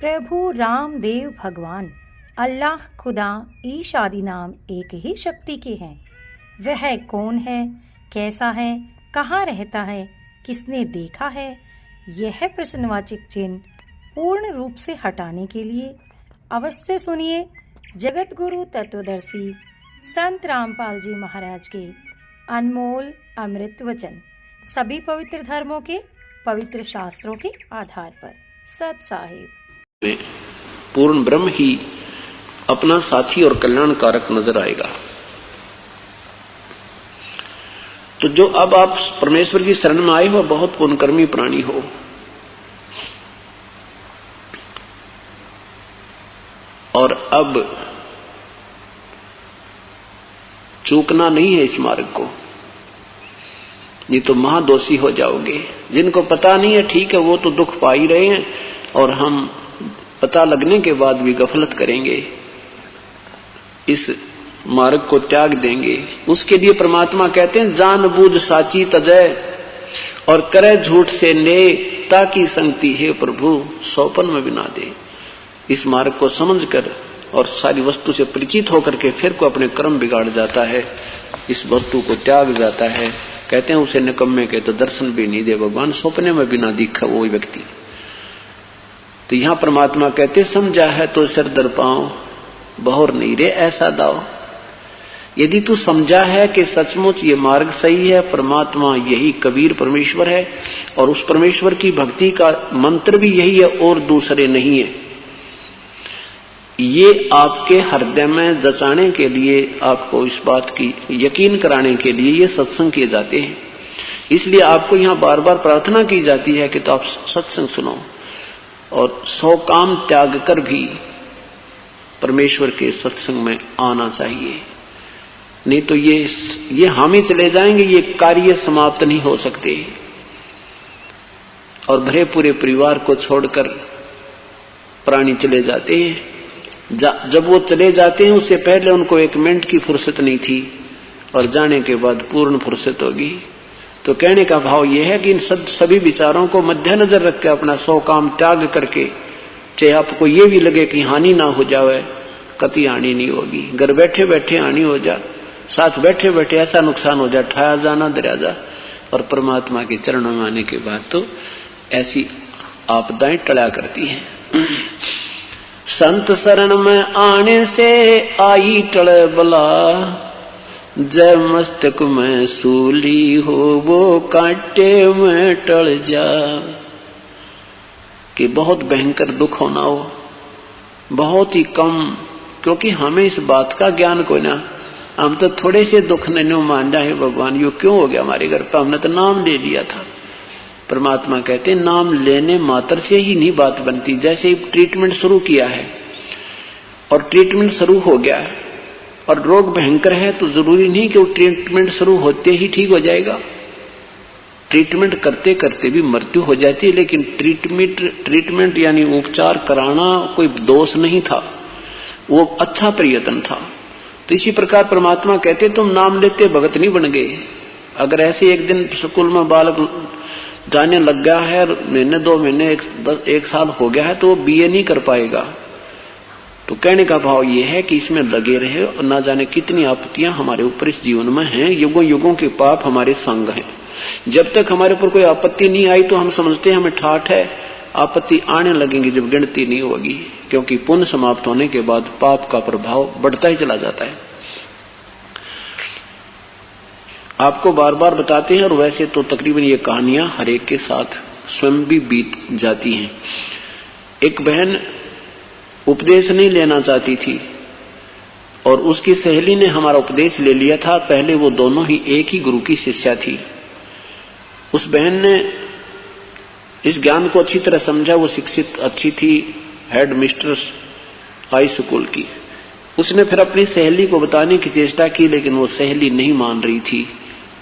प्रभु रामदेव भगवान अल्लाह खुदा ईश आदि नाम एक ही शक्ति के हैं। वह कौन है, कैसा है, कहाँ रहता है, किसने देखा है, यह प्रश्नवाचक चिन्ह पूर्ण रूप से हटाने के लिए अवश्य सुनिए जगत गुरु तत्वदर्शी संत रामपाल जी महाराज के अनमोल अमृत वचन, सभी पवित्र धर्मों के पवित्र शास्त्रों के आधार पर। सत साहिब पूर्ण ब्रह्म ही अपना साथी और कल्याणकारक नजर आएगा। तो जो अब आप परमेश्वर की शरण में आए हो बहुत पुण्यकर्मी प्राणी हो, और अब चूकना नहीं है इस मार्ग को, नहीं तो महादोषी हो जाओगे। जिनको पता नहीं है ठीक है, वो तो दुख पा ही रहे हैं, और हम पता लगने के बाद भी गफलत करेंगे, इस मार्ग को त्याग देंगे। उसके लिए परमात्मा कहते हैं जान बूझ साची तजय और करे झूठ से ने, ताकि संगति है प्रभु सौपन में बिना दे। इस मार्ग को समझकर और सारी वस्तु से परिचित होकर के फिर को अपने कर्म बिगाड़ जाता है, इस वस्तु को त्याग जाता है। कहते हैं उसे निकम्मे के तो दर्शन भी नहीं दे भगवान, सपने में भी ना दिखा वो व्यक्ति। तो यहां परमात्मा कहते समझा है तो सिर दर पाओ, बहुर नहीं रे ऐसा दाओ। यदि तू समझा है कि सचमुच ये मार्ग सही है, परमात्मा यही कबीर परमेश्वर है, और उस परमेश्वर की भक्ति का मंत्र भी यही है और दूसरे नहीं है, ये आपके हृदय में जचाने के लिए, आपको इस बात की यकीन कराने के लिए ये सत्संग किए जाते हैं। इसलिए आपको यहां बार बार प्रार्थना की जाती है कि तो आप सत्संग सुनो, और 100 काम त्याग कर भी परमेश्वर के सत्संग में आना चाहिए। नहीं तो ये हम ही चले जाएंगे, ये कार्य समाप्त नहीं हो सकते। और भरे पूरे परिवार को छोड़कर प्राणी चले जाते हैं। जब वो चले जाते हैं उससे पहले उनको 1 मिनट की फुर्सत नहीं थी, और जाने के बाद पूर्ण फुर्सत होगी। तो कहने का भाव यह है कि इन सभी विचारों को मद्देनजर रख के अपना 100 काम त्याग करके, चाहे आपको ये भी लगे कि हानि ना हो जाए, कति हानि नहीं होगी। घर बैठे बैठे हानि हो जा, साथ बैठे बैठे ऐसा नुकसान हो जाए, ठाया जाना दरिया जा। और परमात्मा के चरणों में आने के बाद तो ऐसी आपदाएं टला करती हैं। संत शरण में आने से आई टल बला, जय मस्तक में सूली हो वो कांटे में टल जा। कि बहुत भयंकर दुख होना हो, बहुत ही कम, क्योंकि हमें इस बात का ज्ञान कोई ना, हम तो थोड़े से दुख नहीं मान रहे हैं भगवान यो क्यों हो गया हमारे घर पर, हमने तो नाम ले लिया था। परमात्मा कहते हैं नाम लेने मात्र से ही नहीं बात बनती। जैसे ही ट्रीटमेंट शुरू किया है और ट्रीटमेंट शुरू हो गया है और रोग भयंकर है, तो जरूरी नहीं कि वो ट्रीटमेंट शुरू होते ही ठीक हो जाएगा। ट्रीटमेंट करते करते भी मृत्यु हो जाती है, लेकिन ट्रीटमेंट यानी उपचार कराना कोई दोष नहीं था, वो अच्छा प्रयत्न था। तो इसी प्रकार परमात्मा कहते तुम नाम लेते भगत नहीं बन गए। अगर ऐसे एक दिन स्कूल में बालक जाने लग गया है, महीने 2 महीने 1 साल हो गया है, तो वो BA नहीं कर पाएगा। तो कहने का भाव ये है कि इसमें लगे रहे, और ना जाने कितनी आपत्तियां हमारे ऊपर इस जीवन में हैं, युगों युगों के पाप हमारे संग हैं। जब तक हमारे ऊपर कोई आपत्ति नहीं आई तो हम समझते हैं हमें ठाठ है, आपत्ति आने लगेंगी जब गिनती नहीं होगी, क्योंकि पुण्य समाप्त होने के बाद पाप का प्रभाव बढ़ता ही चला जाता है। आपको बार बार बताते हैं, और वैसे तो तकरीबन ये कहानियां हर एक के साथ स्वयं भी बीत जाती हैं। एक बहन उपदेश नहीं लेना चाहती थी, और उसकी सहेली ने हमारा उपदेश ले लिया था। पहले वो दोनों ही एक ही गुरु की शिष्या थी। उस बहन ने इस ज्ञान को अच्छी तरह समझा, वो शिक्षित अच्छी थी, हेड मिस्ट्रेस हाई स्कूल की। उसने फिर अपनी सहेली को बताने की चेष्टा की, लेकिन वो सहेली नहीं मान रही थी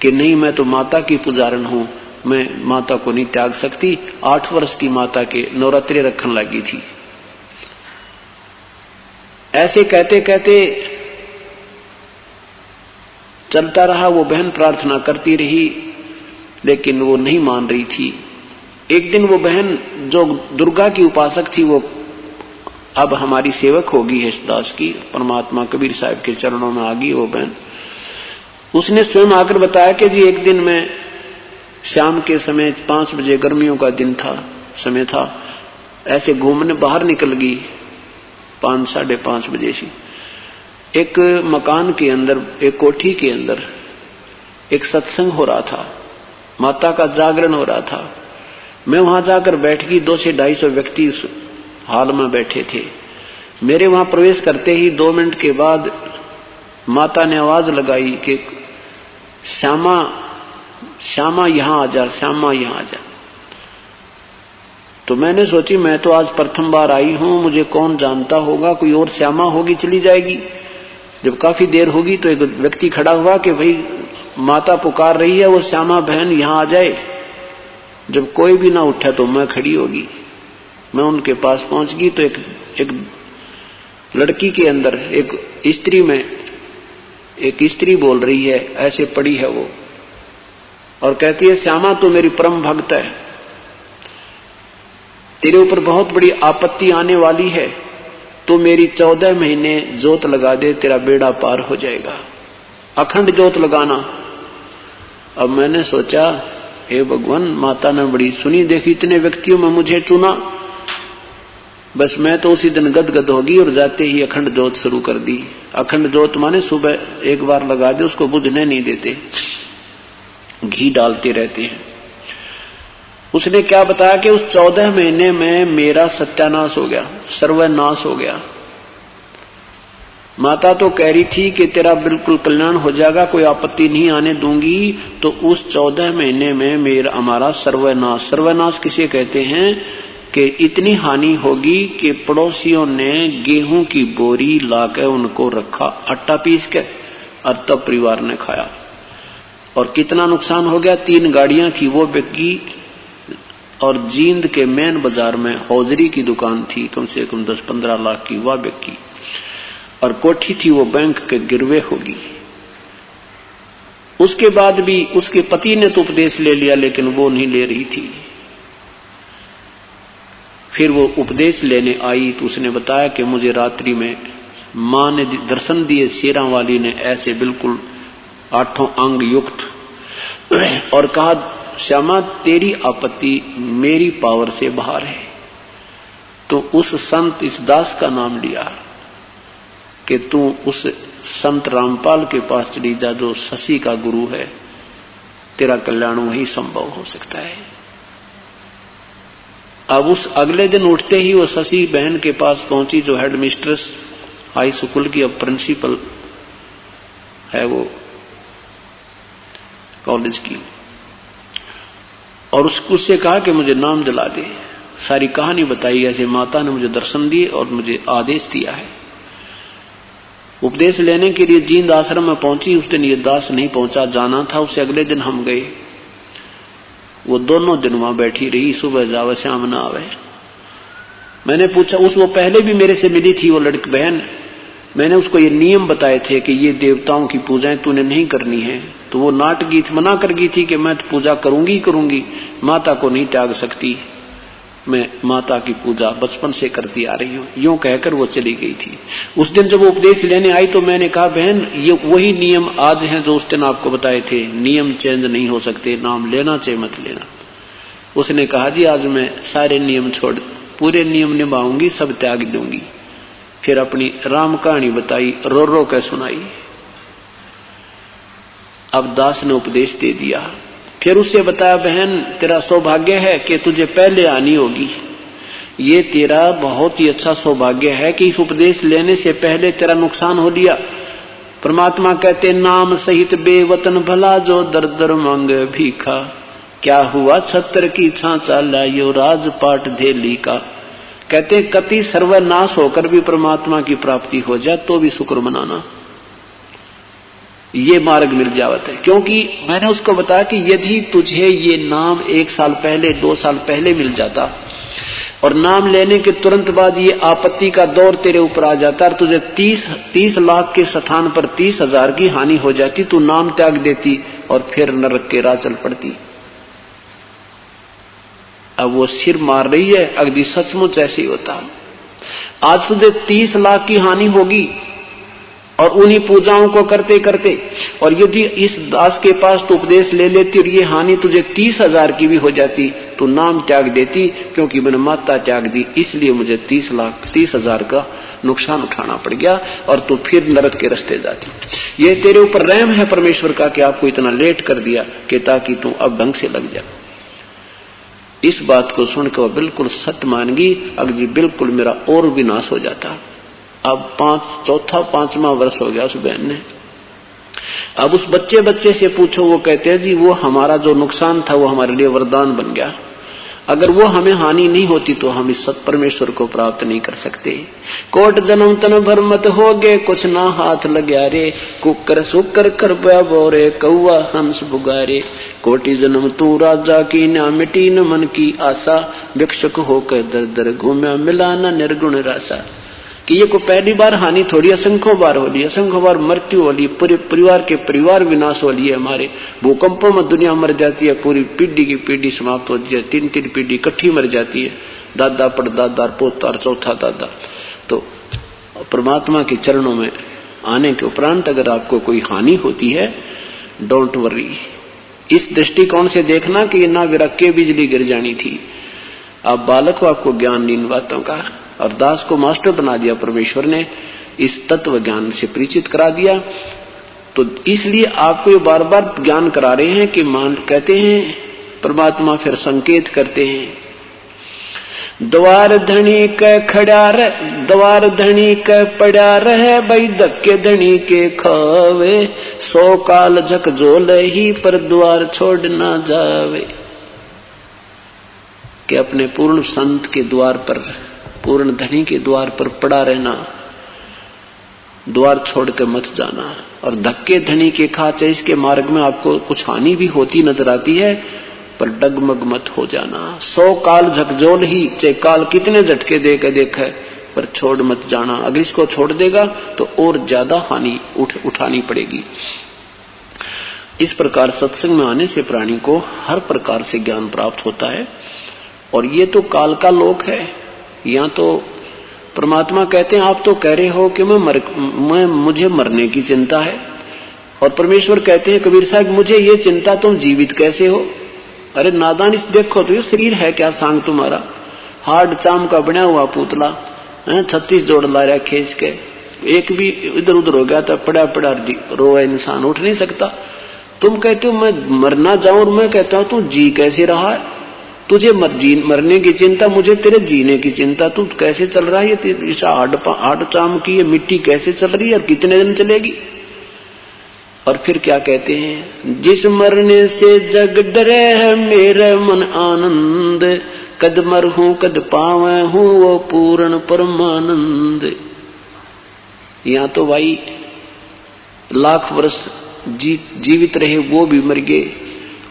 कि नहीं, मैं तो माता की पुजारन हूं, मैं माता को नहीं त्याग सकती। 8 वर्ष की माता के नवरात्रि रखने लगी थी। ऐसे कहते कहते चलता रहा। वो बहन प्रार्थना करती रही, लेकिन वो नहीं मान रही थी। एक दिन वो बहन जो दुर्गा की उपासक थी, वो अब हमारी सेवक होगी हंसदास की, परमात्मा कबीर साहब के चरणों में आ गई वो बहन। उसने स्वयं आकर बताया कि जी एक दिन मैं शाम के समय 5 बजे, गर्मियों का दिन था, समय था, ऐसे घूमने बाहर निकल गई 5, 5:30 बजे से। एक मकान के अंदर, एक कोठी के अंदर एक सत्संग हो रहा था, माता का जागरण हो रहा था। मैं वहां जाकर बैठ गई। 200 से 250 व्यक्ति उस हाल में बैठे थे। मेरे वहां प्रवेश करते ही 2 मिनट के बाद माता ने आवाज लगाई कि श्यामा, श्यामा यहां आ जा, श्यामा यहां आ जा। तो मैंने सोची मैं तो आज प्रथम बार आई हूं, मुझे कौन जानता होगा, कोई और श्यामा होगी चली जाएगी। जब काफी देर होगी तो एक व्यक्ति खड़ा हुआ कि भाई माता पुकार रही है, वो श्यामा बहन यहां आ जाए। जब कोई भी ना उठा तो मैं खड़ी होगी। मैं उनके पास पहुंच गई तो एक लड़की के अंदर, एक स्त्री में एक स्त्री बोल रही है, ऐसे पड़ी है वो, और कहती है श्यामा तू मेरी परम भक्त है, तेरे ऊपर बहुत बड़ी आपत्ति आने वाली है, तो मेरी 14 महीने जोत लगा दे, तेरा बेड़ा पार हो जाएगा, अखंड जोत लगाना। अब मैंने सोचा हे भगवान, माता ने बड़ी सुनी देखी, इतने व्यक्तियों में मुझे चुना, बस मैं तो उसी दिन गदगद होगी और जाते ही अखंड जोत शुरू कर दी। अखंड जोत माने सुबह एक बार लगा दे, उसको बुझने नहीं देते, घी डालते रहते हैं। उसने क्या बताया कि उस 14 महीने में मेरा सत्यानाश हो गया, सर्वनाश हो गया। माता तो कह रही थी कि तेरा बिल्कुल कल्याण हो जाएगा, कोई आपत्ति नहीं आने दूंगी। तो उस 14 महीने में मेरा हमारा सर्वनाश, सर्वनाश किसे कहते हैं कि इतनी हानि होगी कि पड़ोसियों ने गेहूं की बोरी लाकर उनको रखा, आटा पीस के, और तब परिवार ने खाया। और कितना नुकसान हो गया, 3 गाड़ियां थी वो बिक गई, और जींद के मेन बाजार में हौजरी की दुकान थी, कम से कम 10-15 लाख की, वह बिक गई। और कोठी थी वो बैंक के गिरवे होगी। उसके बाद भी उसके पति ने तो उपदेश ले लिया, लेकिन वो नहीं ले रही थी। फिर वो उपदेश लेने आई तो उसने बताया कि मुझे रात्रि में मां ने दर्शन दिए, शेरा वाली ने, ऐसे बिल्कुल 8 अंग युक्त, और कहा श्यामा तेरी आपत्ति मेरी पावर से बाहर है। तो उस संत इस दास का नाम लिया कि तू उस संत रामपाल के पास चली जा, जो शशि का गुरु है, तेरा कल्याण वही संभव हो सकता है। अब उस अगले दिन उठते ही वो शशि बहन के पास पहुंची, जो हेड मिस्ट्रेस हाई स्कूल की, अब प्रिंसिपल है वो कॉलेज की, और उससे कहा कि मुझे नाम दिला दे। सारी कहानी बताई, ऐसे माता ने मुझे दर्शन दिए और मुझे आदेश दिया है। उपदेश लेने के लिए जींद आश्रम में पहुंची। उस दिन ये दास नहीं पहुंचा, जाना था उसे, अगले दिन हम गए। वो दोनों दिन वहां बैठी रही, सुबह जावे शाम न आवे। मैंने पूछा, वो पहले भी मेरे से मिली थी वो लड़की बहन, मैंने उसको ये नियम बताए थे कि ये देवताओं की पूजाएं तूने नहीं करनी है। तो वो नाट गई थी, मना कर गई थी कि मैं तो पूजा करूंगी, माता को नहीं त्याग सकती, मैं माता की पूजा बचपन से करती आ रही हूं, यूं कहकर वो चली गई थी। उस दिन जब वो उपदेश लेने आई तो मैंने कहा बहन ये वही नियम आज हैं जो उस दिन आपको बताए थे, नियम चेंज नहीं हो सकते, नाम लेना चाहे मत लेना। उसने कहा जी आज मैं सारे नियम छोड़, पूरे नियम निभाऊंगी, सब त्याग दूंगी। फिर अपनी राम कहानी बताई, रो रो कर सुनाई। अब दास ने उपदेश दे दिया। फिर उससे बताया बहन तेरा सौभाग्य है कि तुझे पहले आनी होगी, ये तेरा बहुत ही अच्छा सौभाग्य है कि इस उपदेश लेने से पहले तेरा नुकसान हो लिया। परमात्मा कहते नाम सहित बेवतन भला जो दर दर मांगे भीखा, क्या हुआ छत्र की छांचा लायो राजपाट धेली का। कहते कति सर्वनाश होकर भी परमात्मा की प्राप्ति हो जाए तो भी शुक्र मनाना, ये मार्ग मिल जावत है। क्योंकि मैंने उसको बताया कि यदि तुझे ये नाम 1 साल पहले 2 साल पहले मिल जाता और नाम लेने के तुरंत बाद ये आपत्ति का दौर तेरे ऊपर आ जाता और तुझे 30 लाख के स्थान पर 30,000 की हानि हो जाती, तू नाम त्याग देती और फिर नरक के राह चल पड़ती। अब वो सिर मार रही है, अगदी सचमुच ऐसे ही होता। आज तुझे 30 लाख की हानि होगी और उन्हीं पूजाओं को करते करते, और यदि इस दास के पास तो उपदेश ले लेती और ये हानि तुझे 30,000 की भी हो जाती तो नाम त्याग देती, क्योंकि मैंने माता त्याग दी इसलिए मुझे 30,000 का नुकसान उठाना पड़ गया और तू फिर नरक के रास्ते जाती। ये तेरे ऊपर रहम है परमेश्वर का कि आपको इतना लेट कर दिया कि ताकि तू अब ढंग से लग जा। इस बात को सुनकर वो बिल्कुल सत्य मान गई। अब जी बिल्कुल मेरा और विनाश हो जाता। अब 5वां वर्ष हो गया उस बहन ने। अब उस बच्चे से पूछो, वो कहते हैं जी वो हमारा जो नुकसान था वो हमारे लिए वरदान बन गया। अगर वो हमें हानि नहीं होती तो हम इस सत परमेश्वर को प्राप्त नहीं कर सकते। कोट जन्म तन भर मत हो गए, कुछ ना हाथ लग्या रे, कुकर सुकर कर बोरे, कौआ हंस बुगारे, कोटि जन्म तू राजा की ना मिटी न मन की आशा, भिक्षुक होकर दर दर घूम्या मिला न निर्गुण रासा। कि ये को पहली बार हानि थोड़ी, असंख्यों बार हो ली, असंख्यों बार मृत्यु हो ली, पूरे परिवार के परिवार विनाश हो लिए हमारे। भूकंपों में दुनिया मर जाती है, पूरी पीढ़ी की पीढ़ी समाप्त हो जाती है, 3 पीढ़ी इकट्ठी मर जाती है, दादा परदादा पोता और चौथा दादा। तो परमात्मा के चरणों में आने के उपरांत अगर आपको कोई हानि होती है, डोंट वरी। इस दृष्टिकोण से देखना कि ना विरक के बिजली गिर जानी थी। आप बालक हो, आपको ज्ञान नहीं इन बातों का, और दास को मास्टर बना दिया परमेश्वर ने, इस तत्व ज्ञान से परिचित करा दिया। तो इसलिए आपको ये बार बार ज्ञान करा रहे हैं कि कहते हैं परमात्मा फिर संकेत करते हैं, द्वार धनी के खड़ा रह, द्वार धनी के पड़ा रहे, भाई धक्के धनी के खावे, 100 काल झकझोल ही पर द्वार छोड़ ना जावे। कि अपने पूर्ण संत के द्वार पर, पूर्ण धनी के द्वार पर पड़ा रहना, द्वार छोड़ के मत जाना। और धक्के धनी के खाचे, इसके मार्ग में आपको कुछ हानि भी होती नजर आती है, पर डगमग मत हो जाना। 100 काल झकझोल ही, चाहे काल कितने झटके दे के देखे, पर छोड़ मत जाना। अगर इसको छोड़ देगा तो और ज्यादा हानि उठानी पड़ेगी। इस प्रकार सत्संग में आने से प्राणी को हर प्रकार से ज्ञान प्राप्त होता है। और ये तो काल का लोक है। यहाँ तो परमात्मा कहते हैं, आप तो कह रहे हो कि मुझे मरने की चिंता है, और परमेश्वर कहते हैं कबीर साहब मुझे ये चिंता, तुम जीवित कैसे हो? अरे नादान, इस देखो तो ये शरीर है क्या सांग तुम्हारा, हार्ड चाम का बना हुआ पुतला, 36 जोड़ ला रहा खींच के, एक भी इधर उधर हो गया तो पड़ा पड़ा रोए इंसान, उठ नहीं सकता। तुम कहते हो मैं मरना जाऊं, और मैं कहता हूं तू जी कैसे रहा है? तुझे मरने की चिंता, मुझे तेरे जीने की चिंता। तू कैसे चल रहा है? इस हार्ड चाम की ये मिट्टी कैसे चल रही है और कितने दिन चलेगी? और फिर क्या कहते हैं, जिस मरने से जग डरे है मेरे मन आनंद, कद मर हूं कद पावे हूं वो पूर्ण परमानंद। यहां तो भाई लाख वर्ष जीवित रहे वो भी मर गए,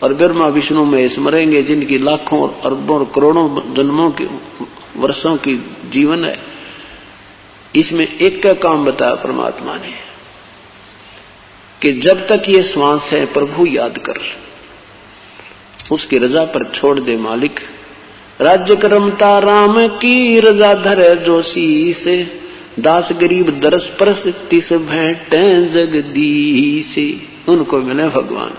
और ब्रह्मा विष्णु महेश मरेंगे, जिनकी लाखों अरबों और करोड़ों जन्मों के वर्षों की जीवन है। इसमें एक का काम बताया परमात्मा ने कि जब तक ये श्वास है प्रभु याद कर, उसकी रजा पर छोड़ दे मालिक। राज्य करमता राम की रजा धरे जो शीस, दास गरीब दरस परस तिस भेंटे जगदीश। उनको मिले भगवान।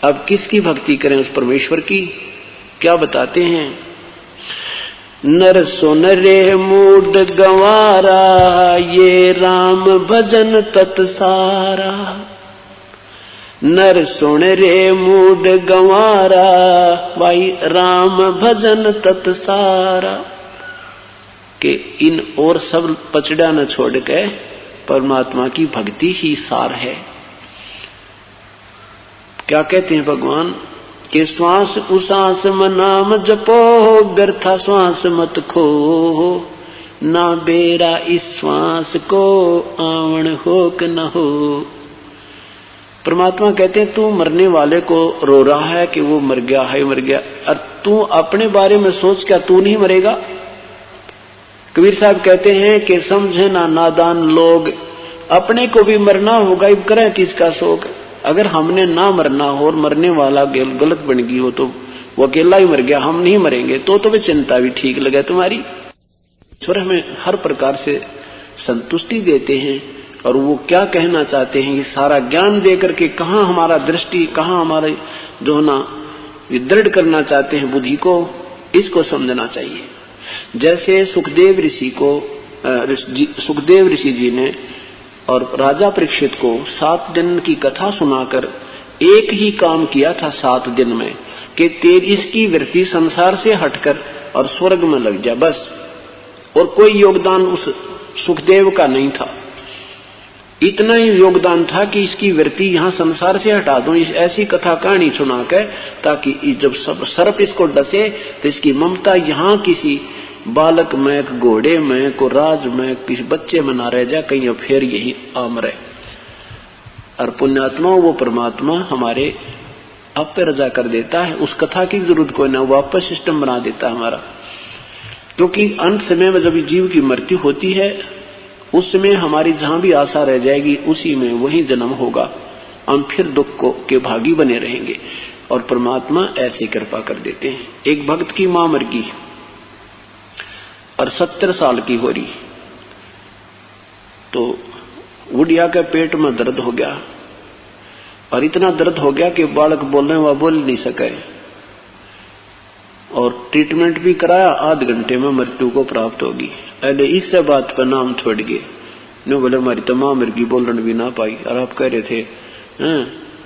अब किसकी भक्ति करें? उस परमेश्वर की। क्या बताते हैं, नर सुन रे मूड गंवारा, ये राम भजन तत्सारा। नर सुन रे मूड गंवारा, भाई राम भजन तत्सारा। कि इन और सब पचड़ा न छोड़ के परमात्मा की भक्ति ही सार है। क्या कहते हैं भगवान कि श्वास उसास में नाम जपो, व्यर्था श्वास मत खो, ना बेरा इस श्वास को आवण हो कि न हो। परमात्मा कहते हैं तू मरने वाले को रो रहा है कि वो मर गया है, मर गया, और तू अपने बारे में सोच, क्या तू नहीं मरेगा? कबीर साहब कहते हैं कि समझे ना नादान लोग, अपने को भी मरना होगा, इब करें किसका शोक। अगर हमने ना मरना हो और मरने वाला गलत बन गई हो तो वो अकेला ही मर गया, हम नहीं मरेंगे, तो वे चिंता भी ठीक लगे तुम्हारी। ईश्वर हमें हर प्रकार से संतुष्टि देते हैं और वो क्या कहना चाहते हैं, ये सारा ज्ञान देकर के कहाँ हमारा दृष्टि, कहाँ हमारे जो ना दृढ़ करना चाहते हैं बुद्धि को, इसको समझना चाहिए। जैसे सुखदेव ऋषि जी ने और राजा परीक्षित को 7 दिन की कथा सुनाकर एक ही काम किया था 7 दिन में कि तेरी इसकी वृत्ति संसार से हटकर और स्वर्ग में लग जा, बस। और कोई योगदान उस सुखदेव का नहीं था, इतना ही योगदान था कि इसकी वृत्ति यहां संसार से हटा दो, इस ऐसी कथा कहानी सुना के, ताकि जब सब सर्प इसको डसे तो इसकी ममता यहां किसी बालक में, घोड़े में, को राज में, किसी बच्चे में ना रह जाए, कहीं फिर यही आमरे। और पुण्यात्मा वो परमात्मा हमारे आप पे रजा कर देता है, उस कथा की जरूरत कोई ना, वापस सिस्टम बना देता है हमारा। क्योंकि अंत समय में जब जीव की मृत्यु होती है, उस समय हमारी जहां भी आशा रह जाएगी उसी में वही जन्म होगा, हम फिर दुख के भागी बने रहेंगे। और परमात्मा ऐसे कृपा कर देते हैं। एक भक्त की मां मर गई और 70 साल की हो रही, तो बुढ़िया के पेट में दर्द हो गया और इतना दर्द हो गया कि बालक बोलने वह बोल नहीं सके, और ट्रीटमेंट भी कराया, आध घंटे में मृत्यु को प्राप्त होगी। अरे इससे बात पर नाम छोड़ गए, नो बोले हमारी तमाम मृगी बोलने भी ना पाई। और आप कह रहे थे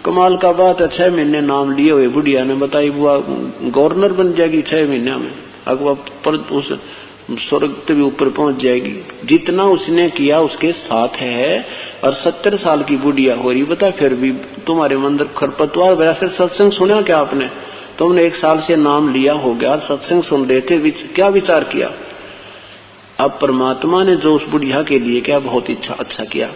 कमाल का बात है, 6 महीने नाम लिए हुए बुढ़िया ने, बताई बुआ गवर्नर बन जाएगी 6 महीने में, अगवा पर उस स्वर्ग से भी ऊपर पहुंच जाएगी। जितना उसने किया उसके साथ है, और 70 साल की बुढ़िया हो रही, बता फिर भी तुम्हारे मंदिर खरपतवार भरा। फिर सत्संग सुना क्या आपने? तुमने 1 साल से नाम लिया हो गया, सत्संग सुन रहे थे, क्या विचार किया? अब परमात्मा ने जो उस बुढ़िया के लिए क्या बहुत अच्छा किया।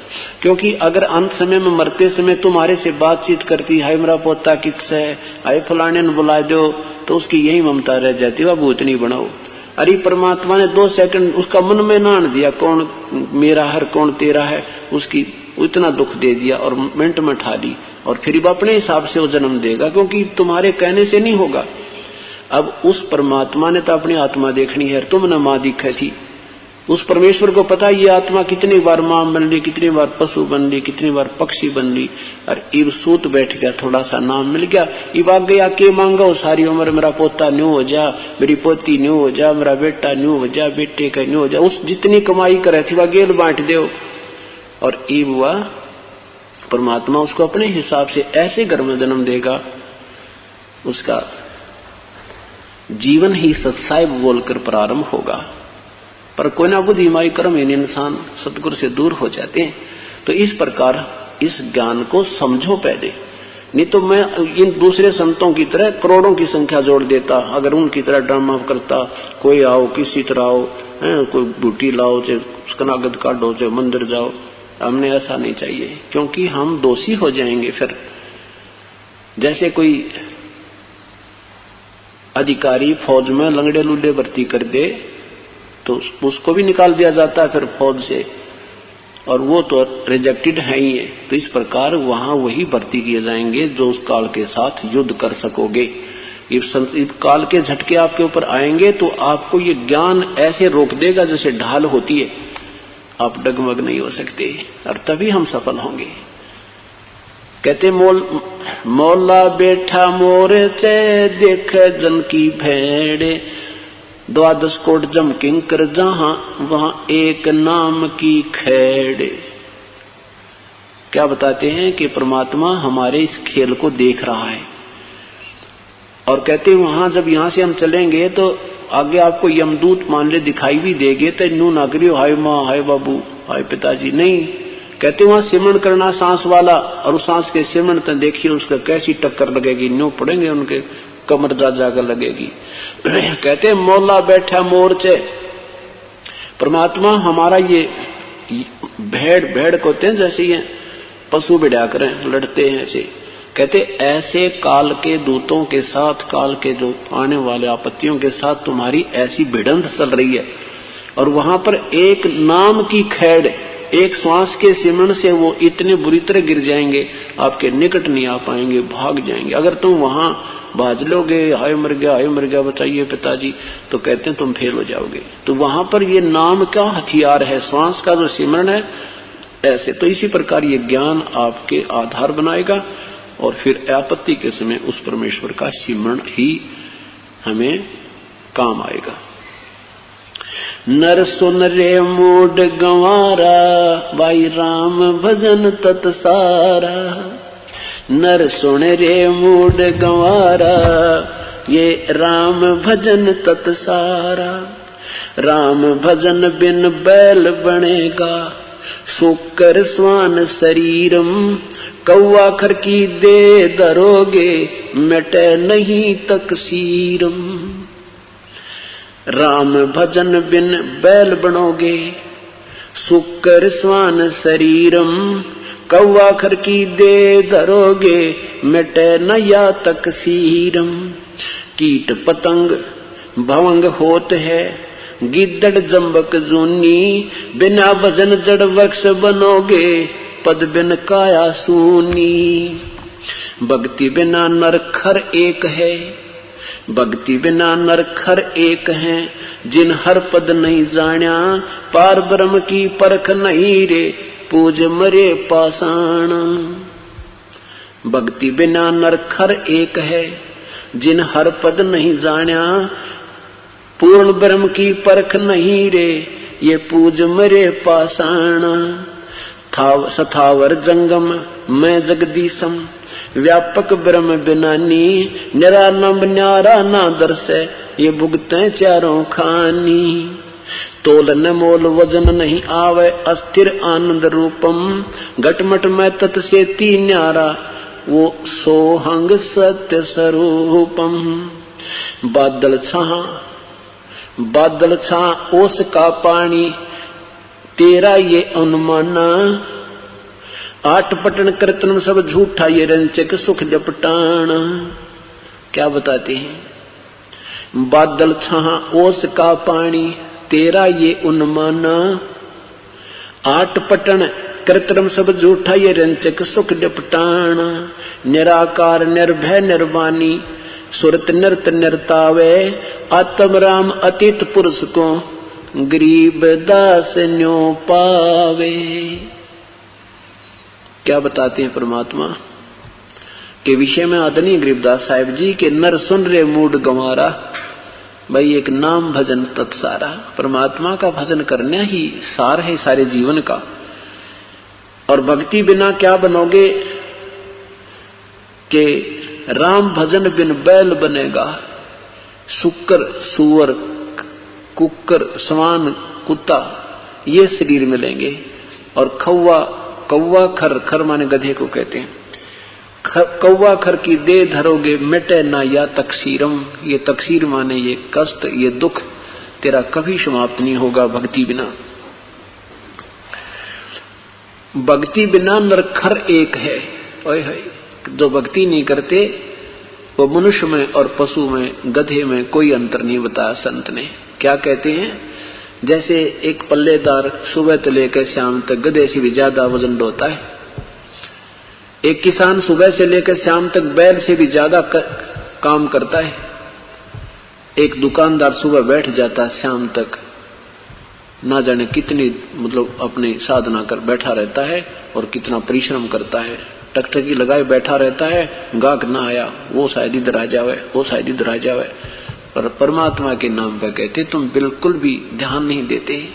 क्योंकि अगर अंत समय में मरते समय तुम्हारे से बातचीत करती, हाय मेरा पोता किससे है, हाय फलाने ने बुला दो, तो उसकी यही ममता रह जाती, वह भूत नहीं बनाओ। अरे परमात्मा ने 2 सेकंड उसका मन में नान दिया, कौन मेरा है कौन तेरा है, उसकी इतना दुख दे दिया और मिनट में ठा ली, और फिर वो अपने हिसाब से वो जन्म देगा, क्योंकि तुम्हारे कहने से नहीं होगा। अब उस परमात्मा ने तो अपनी आत्मा देखनी है, तुमने मां दिखी थी, उस परमेश्वर को पता ये आत्मा कितनी बार मां बन ली, कितनी बार पशु बन ली, कितनी बार पक्षी बन ली, और इब सूत बैठ गया, थोड़ा सा नाम मिल गया, इब आ गया के मांगा सारी उम्र, मेरा पोता न्यू हो जा, मेरी पोती न्यू हो जा, मेरा बेटा न्यू हो जा, बेटे का न्यू हो जा, उस जितनी कमाई करे थी वह गेल बांट दो। और इब वह परमात्मा उसको अपने हिसाब से ऐसे घर में जन्म देगा, उसका जीवन ही सत्साई बोलकर प्रारंभ होगा। पर कोई ना बुद्धि माई कर्म इन इंसान सतगुरु से दूर हो जाते हैं। तो इस प्रकार इस ज्ञान को समझो पहले, नहीं तो मैं इन दूसरे संतों की तरह करोड़ों की संख्या जोड़ देता, अगर उनकी तरह ड्रामा करता, कोई आओ किसी तरह आओ, कोई बूटी लाओ, चाहे उसका नागद काटो, चाहे मंदिर जाओ, हमने ऐसा नहीं चाहिए, क्योंकि हम दोषी हो जाएंगे। फिर जैसे कोई अधिकारी फौज में लंगड़े लुल्ले भर्ती कर दे तो उसको भी निकाल दिया जाता है फिर फौज से, और वो तो रिजेक्टेड है ही है। तो इस प्रकार वहां वही भर्ती किए जाएंगे जो उस काल के साथ युद्ध कर सकोगे। इस काल के झटके आपके ऊपर आएंगे तो आपको ये ज्ञान ऐसे रोक देगा जैसे ढाल होती है, आप डगमग नहीं हो सकते, और तभी हम सफल होंगे। कहते मौला बैठा मोर चे देख जन की भेड़, 12 कोट जम किंकर जहां वहां एक नाम की खेड़। क्या बताते हैं कि परमात्मा हमारे इस खेल को देख रहा है, और कहते वहां जब यहां से हम चलेंगे तो आगे आपको यमदूत मान ले दिखाई भी देंगे, तो नू ना करियो हाय माँ हाय बाबू हाय पिताजी, नहीं। कहते वहां सिमरण करना सांस वाला, और उस सांस के सिमरण तो देखिए उसका कैसी टक्कर लगेगी, न्यू पड़ेंगे उनके कमर जा जाकर लगेगी। कहते मौला बैठा मोर्चे, परमात्मा हमारा ये भेड़ होते हैं, जैसे ये पशु बिड़ा करें लड़ते हैं ऐसे। कहते ऐसे काल के दूतों के साथ, काल के जो आने वाले आपत्तियों के साथ तुम्हारी ऐसी भिड़ंत चल रही है, और वहां पर एक नाम की खैड़, एक श्वास के सिमरण से वो इतने बुरी तरह गिर जाएंगे, आपके निकट नहीं आ पाएंगे, भाग जाएंगे। अगर तुम वहां भाज लोगे, हाय मर गया बचाइए पिताजी, तो कहते हैं तुम फेल हो जाओगे। तो वहां पर ये नाम का हथियार है, श्वास का जो सिमरण है ऐसे। तो इसी प्रकार ये ज्ञान आपके आधार बनाएगा और फिर आपत्ति के समय उस परमेश्वर का सिमरण ही हमें काम आएगा। नर सुन रे मूड गंवारा, भाई राम भजन तत्सारा। नर सुन रे मूड गंवारा, ये राम भजन तत्सारा। राम भजन बिन बैल बनेगा, सुकर स्वान शरीरम। कौआ खर की दे धरोगे, मिटे नहीं तकसीरम। राम भजन बिन बैल बनोगे, सुकर स्वान शरीरम। कौआ खर की दे धरोगे, मिटे न या तकसीरम। कीट पतंग भवंग होत है, गिद्दड़ जम्बक जूनी। बिना भजन जड़ वृक्ष बनोगे, पद बिन काया सूनी। भक्ति बिना नर खर एक है, भक्ति बिना नर खर एक है। जिन हर पद नहीं जान्या, पार ब्रह्म की परख नहीं रे। पूज मरे पाषाण। भक्ति बिना नर खर एक है, जिन हर पद नहीं जान्या। पूर्ण ब्रह्म की परख नहीं रे, ये पूज मरे पाषाण। सथावर जंगम मैं जगदीशम, व्यापक ब्रह्म बिनानी। निरालंब न्यारा ना दर्शे, ये भुगते चारों खानी। तोल न मोल वजन नहीं आवे, अस्थिर आनंद रूपम। घटमट में तत्सेती न्यारा, वो सोहंग सत्य स्वरूपम। बादल छा ओस का पानी, तेरा ये अनुमाना। आठ पटन कीर्तन सब झूठा, ये रंचक सुख जपटाना। क्या बताते हैं? बादल छहा ओस का पानी, तेरा ये उन्माना। आठ पटन कीर्तन सब झूठा, ये रंचक सुख जपटाना। निराकार निर्भय निर्वाणी, सुरत नृत नृतावे। आत्म राम अतीत पुरुष को, गरीब दास न्यो पावे। क्या बताते हैं परमात्मा के विषय में आदरणीय गरीबदास साहिब जी के? नर सुन रे मूड गंवारा, भाई एक नाम भजन तत्सारा। परमात्मा का भजन करना ही सार है सारे जीवन का। और भक्ति बिना क्या बनोगे कि राम भजन बिन बैल बनेगा। सुकर सुअर कुकर स्वान कुत्ता ये शरीर मिलेंगे। और कौवा खर माने गधे को कहते हैं। कौवा खर की दे धरोगे, मिटे ना या तकसीरम। ये तकसीर माने ये कष्ट, ये दुख तेरा कभी समाप्त नहीं होगा भक्ति बिना। भक्ति बिना नरखर एक है। ओए है, जो भक्ति नहीं करते वो मनुष्य में और पशु में, गधे में कोई अंतर नहीं बताया संत ने। क्या कहते हैं? जैसे एक पल्लेदार सुबह से लेकर शाम तक गधे से भी ज्यादा वजन ढोता है। एक किसान सुबह से लेकर शाम तक बैल से भी ज्यादा काम करता है। एक दुकानदार सुबह बैठ जाता है, शाम तक ना जाने कितनी अपनी साधना कर बैठा रहता है और कितना परिश्रम करता है। टकटकी लगाए बैठा रहता है, गाहक ना आया, वो शायद इधर आ जावे, वो शायद इधर आ जावे। पर परमात्मा के नाम पर कहते तुम बिल्कुल भी ध्यान नहीं देते।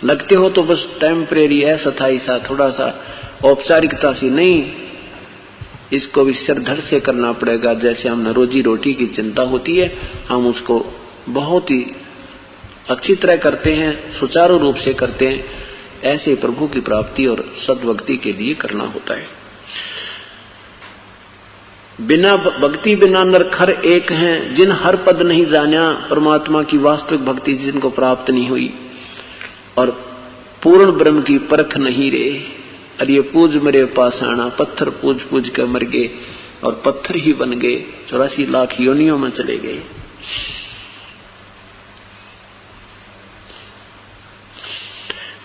लगते हो तो बस टेम्परेरी, ऐसा था ऐसा, थोड़ा सा औपचारिकता सी नहीं, इसको भी सिरधड़ से करना पड़ेगा। जैसे हमने रोजी रोटी की चिंता होती है, हम उसको बहुत ही अच्छी तरह करते हैं, सुचारू रूप से करते हैं। ऐसे प्रभु की प्राप्ति और सद्भक्ति के लिए करना होता है। बिना भक्ति बिना नरखर एक हैं, जिन हर पद नहीं जाना। परमात्मा की वास्तविक भक्ति जिनको प्राप्त नहीं हुई और पूर्ण ब्रह्म की परख नहीं रे। और ये पूज मरे पाषाणा, पत्थर पूज पूज कर मर गए और पत्थर ही बन गए, 84 लाख योनियों में चले गए।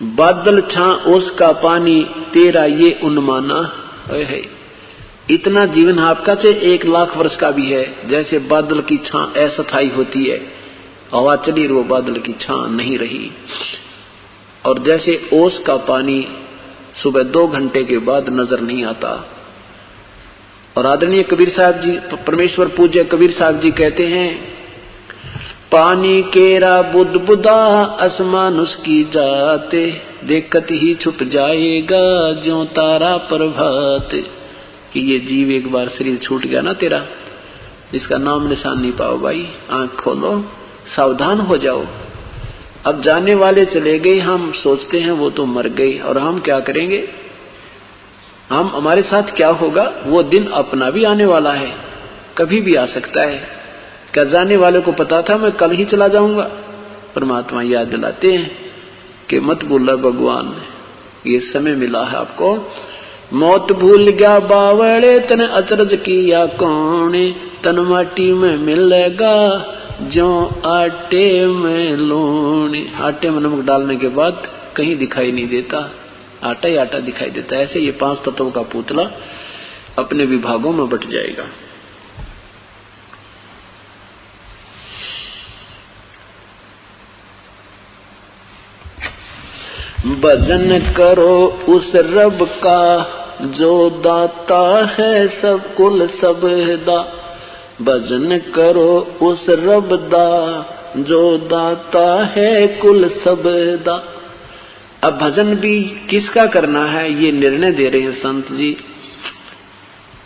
बादल छा ओस का पानी, तेरा ये उन्माना है। इतना जीवन आपका चाहे 1 लाख वर्ष का भी है, जैसे बादल की छां अस्थायी होती है, हवा चली वो बादल की छां नहीं रही। और जैसे ओस का पानी सुबह 2 घंटे के बाद नजर नहीं आता। और आदरणीय कबीर साहब जी, परमेश्वर पूज्य कबीर साहब जी कहते हैं, पानी केरा बुद बुदा आसमान उसकी जाते, देखत ही छुप जाएगा ज्यों तारा प्रभात। कि ये जीव एक बार शरीर छूट गया ना तेरा, इसका नाम निशान नहीं पाओ भाई, आंख खोलो, सावधान हो जाओ। अब जाने वाले चले गए, हम सोचते हैं वो तो मर गए, और हम क्या करेंगे, हम हमारे साथ क्या होगा, वो दिन अपना भी आने वाला है, कभी भी आ सकता है। क्या जाने वाले को पता था मैं कल ही चला जाऊंगा? परमात्मा याद दिलाते हैं कि मत भूलना भगवान, ये समय मिला है आपको। मौत भूल गया बावड़े तन अचरज किया कौने, तन माटी में मिलेगा जो आटे में लूण। आटे में नमक डालने के बाद कहीं दिखाई नहीं देता, आटा ही आटा दिखाई देता है। ऐसे ये 5 तत्वों का पुतला अपने विभागों में बट जाएगा। भजन करो उस रब का जो दाता है सब कुल सबदा। भजन करो उस रब दा जो दाता है कुल सबदा। अब भजन भी किसका करना है, ये निर्णय दे रहे हैं संत जी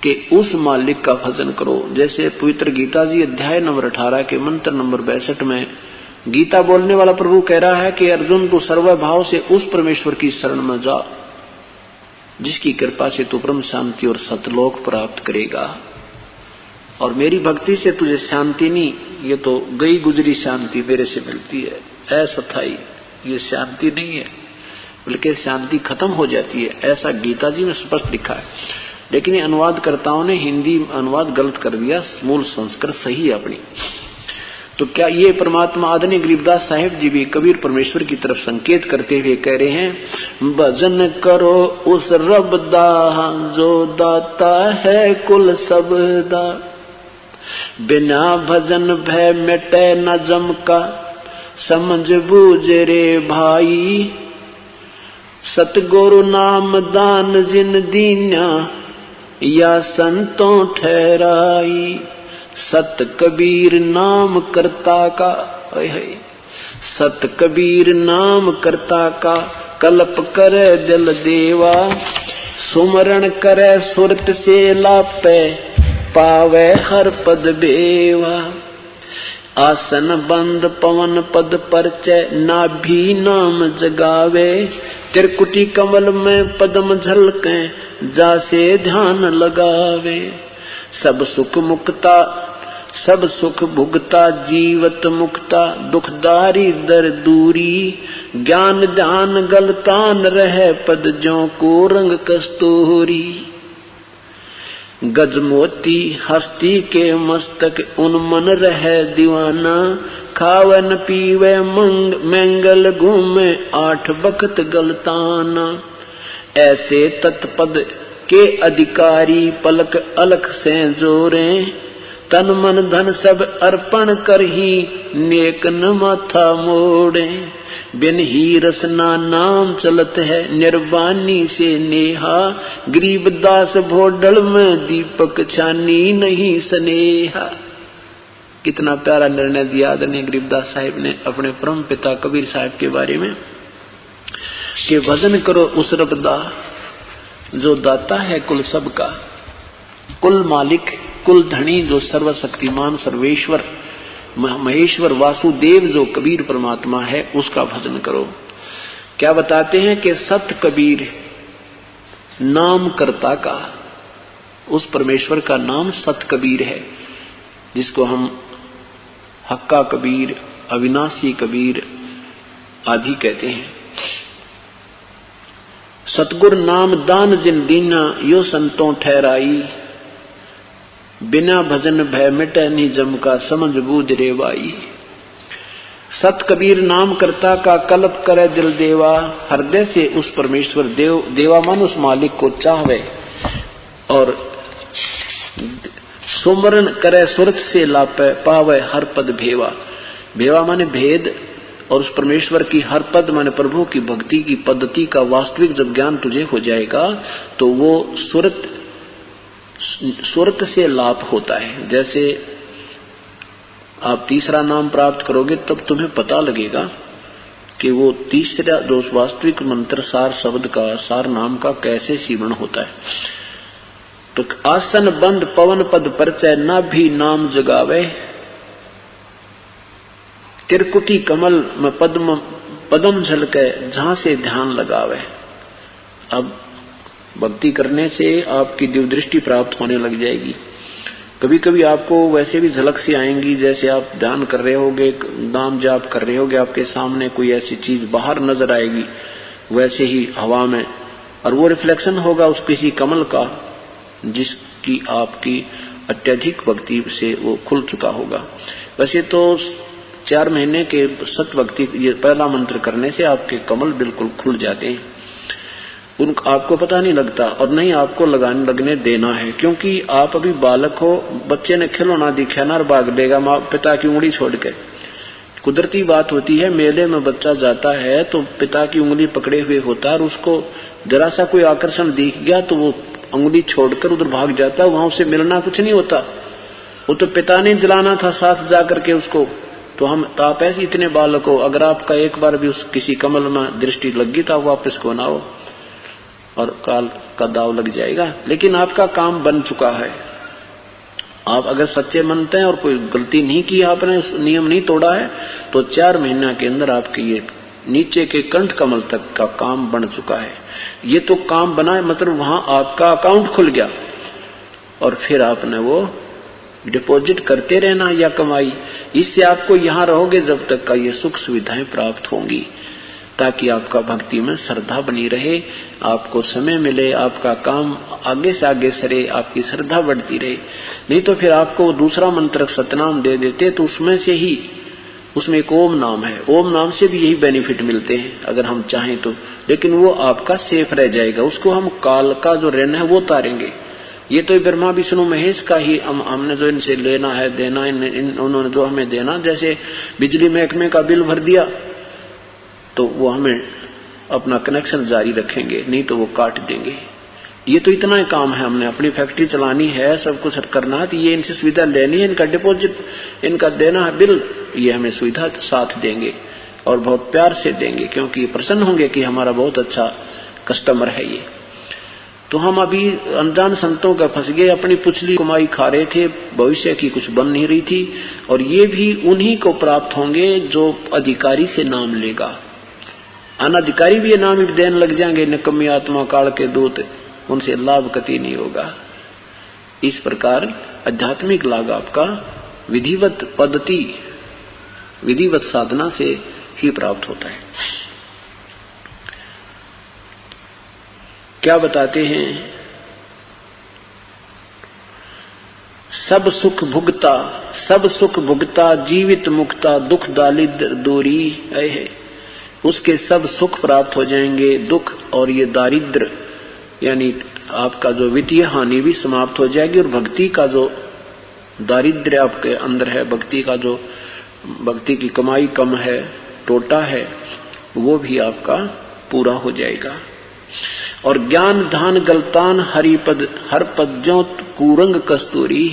कि उस मालिक का भजन करो। जैसे पवित्र गीता जी अध्याय नंबर 18 के मंत्र नंबर 62 में गीता बोलने वाला प्रभु कह रहा है कि अर्जुन तू सर्वभाव से उस परमेश्वर की शरण में जा जिसकी कृपा से तू परम शांति और सतलोक प्राप्त करेगा। और मेरी भक्ति से तुझे शांति नहीं, ये तो गई गुजरी शांति मेरे से मिलती है, अस्थायी, ये शांति नहीं है, बल्कि शांति खत्म हो जाती है, ऐसा गीता जी में स्पष्ट लिखा है। लेकिन ये अनुवादकर्ताओं ने हिंदी अनुवाद गलत कर दिया, मूल संस्कृत सही है अपनी। तो क्या ये परमात्मा आदरणीय गरीबदास साहिब जी भी कबीर परमेश्वर की तरफ संकेत करते हुए कह रहे हैं, भजन करो उस रब दा जो दाता है कुल सबदा। बिना भजन भय मिटे न जम का, समझ बूझ रे भाई। सतगुरु नाम दान जिन दीन्या, या संतों ठहराई। सत कबीर नाम करता का, सत कबीर नाम करता का, कल्प करे दिल देवा। सुमरण करे सुरत से लापे, पावे हर पद बेवा। आसन बंद पवन पद परचय, नाभि नाम जगावे। त्रिकुटी कमल में पद्म झलके, जासे ध्यान लगावे। सब सुख मुक्ता सब सुख भुगता जीवत मुक्ता, दुखदारी दर दूरी। ज्ञान ध्यान गलतान रहे पद ज्यों को रंग कस्तूरी। गजमोती हस्ती के मस्तक उन्मन रहे दीवाना। खावन पीवे मंगल घूमे 8 बखत गलताना। ऐसे तत्पद के अधिकारी पलक अलख से जोरे। तन मन धन सब अर्पण कर ही नेक न माथा मोड़े। बिन ही रसना नाम चलत है निर्वाणी से नेहा। गरीबदास भोडल में दीपक छानी नहीं स्नेहा। कितना प्यारा निर्णय दिया आदरणीय गरीबदास साहिब ने अपने परम पिता कबीर साहब के बारे में कि भजन करो उस रब दा जो दाता है कुल सबका, कुल मालिक, कुल धनी, जो सर्वशक्तिमान सर्वेश्वर महेश्वर वासुदेव जो कबीर परमात्मा है उसका भजन करो। क्या बताते हैं कि सत कबीर नाम कर्ता का, उस परमेश्वर का नाम सत कबीर है, जिसको हम हक्का कबीर, अविनाशी कबीर आदि कहते हैं। सतगुर नाम दान जिन दीना, यो संतों ठहराई। बिना भजन भय मिटे नहीं जम का, समझ बूझ रेवाई। सत कबीर नाम करता का कल्प करे दिल देवा। हृदय से उस परमेश्वर देवा मन उस मालिक को चाहवे और सुमरण करे सुरत से लापे पावे हर पद भेवा। भेवा माने भेद, और उस परमेश्वर की हर पद माने प्रभु की भक्ति की पद्धति का वास्तविक जब ज्ञान तुझे हो जाएगा तो वो सुरत से लाभ होता है। जैसे आप तीसरा नाम प्राप्त करोगे तब तुम्हें पता लगेगा कि वो तीसरा जो वास्तविक मंत्र सार शब्द का, सार नाम का कैसे सीवण होता है। तो आसन बंद पवन पद परचय ना भी नाम जगावे, त्रिकुटी कमल में पदम झलके जहां से ध्यान लगावे। अब भक्ति करने से आपकी दिव्य दृष्टि प्राप्त होने लग जाएगी। कभी कभी आपको वैसे भी झलक सी आएंगी, जैसे आप ध्यान कर रहे होगे, नाम जाप कर रहे होगे, आपके सामने कोई ऐसी चीज बाहर नजर आएगी वैसे ही हवा में, और वो रिफ्लेक्शन होगा उस किसी कमल का जिसकी आपकी अत्यधिक भक्ति से वो खुल चुका होगा। वैसे तो 4 महीने के सत भक्ति ये पहला मंत्र करने से आपके कमल बिल्कुल खुल जाते हैं, उनको आपको पता नहीं लगता और नहीं आपको लगने देना है, क्योंकि आप अभी बालक हो। बच्चे ने खिलौना दिखा ना और भाग देगा माँ पिता की उंगली छोड़ के। कुदरती बात होती है, मेले में बच्चा जाता है तो पिता की उंगली पकड़े हुए होता है और उसको जरा सा कोई आकर्षण दिख गया तो वो उंगली छोड़कर उधर भाग जाता है, वहां उससे मिलना कुछ नहीं होता, वो तो पिता ने दिलाना था साथ जाकर के उसको। तो आप ऐसे इतने बालक हो, अगर आपका एक बार भी उस किसी कमल में दृष्टि लगी तो वापस को ना हो और काल का दाव लग जाएगा। लेकिन आपका काम बन चुका है, आप अगर सच्चे मनते हैं और कोई गलती नहीं की, आपने नियम नहीं तोड़ा है, तो 4 महीने के अंदर आपके ये नीचे के कंठ कमल तक का काम बन चुका है। ये तो काम बना है, मतलब वहां आपका अकाउंट खुल गया और फिर आपने वो डिपॉजिट करते रहना या कमाई। इससे आपको यहां रहोगे जब तक का ये सुख सुविधाएं प्राप्त होंगी, ताकि आपका भक्ति में श्रद्धा बनी रहे, आपको समय मिले, आपका काम आगे से आगे सरे, आपकी श्रद्धा बढ़ती रहे। नहीं तो फिर आपको दूसरा मंत्र सतनाम दे देते तो उसमें से ही, उसमें एक ओम नाम है, ओम नाम से भी यही बेनिफिट मिलते हैं अगर हम चाहें तो, लेकिन वो आपका सेफ रह जाएगा, उसको हम काल का जो ऋण है वो उतारेंगे। ये तो ब्रह्मा विष्णु महेश का ही हमने जो इनसे लेना है देना, उन्होंने जो हमें देना, जैसे बिजली महकमे का बिल भर दिया तो वो हमें अपना कनेक्शन जारी रखेंगे, नहीं तो वो काट देंगे। ये तो इतना ही काम है, हमने अपनी फैक्ट्री चलानी है, सब कुछ करना है, तो ये इनसे सुविधा लेनी है, इनका डिपॉजिट इनका देना है बिल, ये हमें सुविधा साथ देंगे और बहुत प्यार से देंगे, क्योंकि प्रसन्न होंगे कि हमारा बहुत अच्छा कस्टमर है ये। तो हम अभी अनजान संतों का फंस गए, अपनी पुछली कमाई खा रहे थे, भविष्य की कुछ बन नहीं रही थी, और ये भी उन्हीं को प्राप्त होंगे जो अधिकारी से नाम लेगा। अनधिकारी भी ये नाम ही देने लग जाएंगे, निकम्मी आत्मा काल के दूत, उनसे लाभ कति नहीं होगा। इस प्रकार आध्यात्मिक लाभ आपका विधिवत पद्धति, विधिवत साधना से ही प्राप्त होता है। क्या बताते हैं? सब सुख भुगता जीवित मुक्ता, दुख दारिद्र दूरी है। उसके सब सुख प्राप्त हो जाएंगे, दुख और ये दारिद्र यानी आपका जो वित्तीय हानि भी समाप्त हो जाएगी, और भक्ति का जो दारिद्र्य आपके अंदर है, भक्ति की कमाई कम है, टोटा है, वो भी आपका पूरा हो जाएगा। और ज्ञान धान गलतान हरिपद हर पद ज्यों कुरंग कस्तूरी,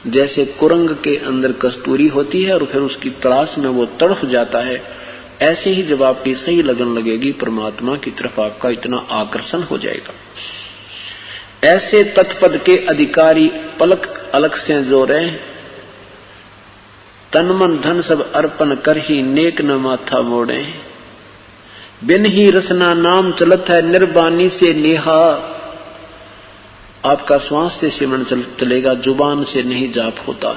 जैसे कुरंग के अंदर कस्तूरी होती है और फिर उसकी तलाश में वो तड़फ जाता है, ऐसे ही जब आपकी सही लगन लगेगी परमात्मा की तरफ, आपका इतना आकर्षण हो जाएगा। ऐसे तत्पद के अधिकारी पलक अलग से जोरे, तन मन धन सब अर्पण कर ही नेक न माथा मोड़े। बिन ही रसना नाम चलत है निर्बानी से नेहा, आपका श्वास से सिमरन चलेगा, जुबान से नहीं जाप होता।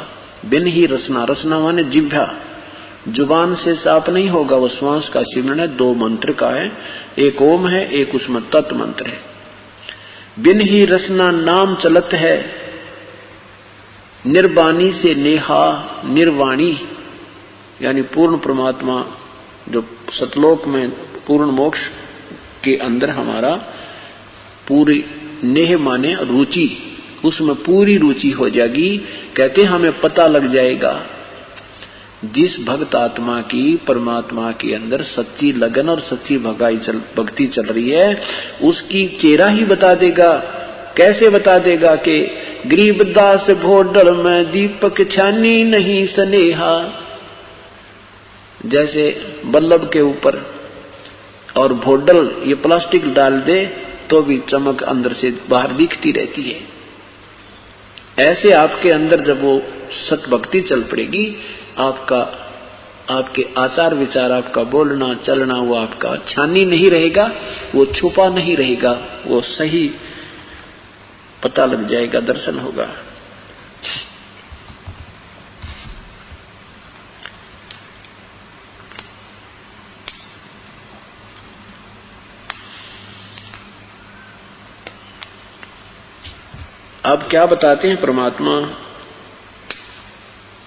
बिन ही रसना, रसना माने जिह्वा, जुबान से साप नहीं होगा, वो श्वास का सिमरन है। 2 मंत्र का है, एक ओम है, एक उसमें तत् मंत्र है। बिन ही रसना नाम चलत है निर्वाणी से नेहा, निर्वाणी यानी पूर्ण परमात्मा जो सतलोक में पूर्ण मोक्ष के अंदर हमारा पूरी नेह माने रुचि, उसमें पूरी रुचि हो जाएगी। कहते हमें पता लग जाएगा जिस भक्त आत्मा की परमात्मा के अंदर सच्ची लगन और सच्ची भक्ति चल रही है, उसकी चेहरा ही बता देगा। कैसे बता देगा कि गरीबदास भोडल में दीपक छानी नहीं स्नेहा, जैसे बल्लभ के ऊपर और भोडल ये प्लास्टिक डाल दे तो भी चमक अंदर से बाहर दिखती रहती है। ऐसे आपके अंदर जब वो सतभक्ति चल पड़ेगी, आपके आचार विचार, आपका बोलना चलना, वो आपका छानी नहीं रहेगा, वो छुपा नहीं रहेगा, वो सही पता लग जाएगा, दर्शन होगा। अब क्या बताते हैं परमात्मा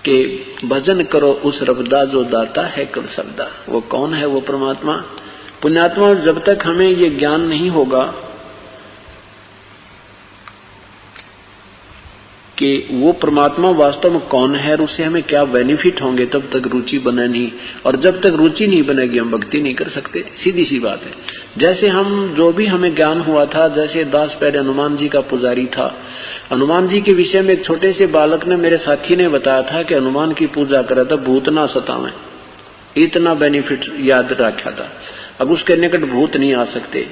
के भजन करो उस रबदा जो दाता है कुल सबदा। वो कौन है वो परमात्मा? पुण्यात्मा, जब तक हमें ये ज्ञान नहीं होगा कि वो परमात्मा वास्तव में कौन है और उससे हमें क्या बेनिफिट होंगे, तब तक रुचि बने नहीं। और जब तक रुचि नहीं बनेगी हम भक्ति नहीं कर सकते। सीधी सी बात है। जैसे हम जो भी हमें ज्ञान हुआ था, जैसे दास पहले हनुमान जी का पुजारी था, हनुमान जी के विषय में एक छोटे से बालक ने, मेरे साथी ने बताया था कि हनुमान की पूजा करे तो भूत ना सतावे, इतना बेनिफिट याद रखा था। अब उसके निकट भूत नहीं आ सकते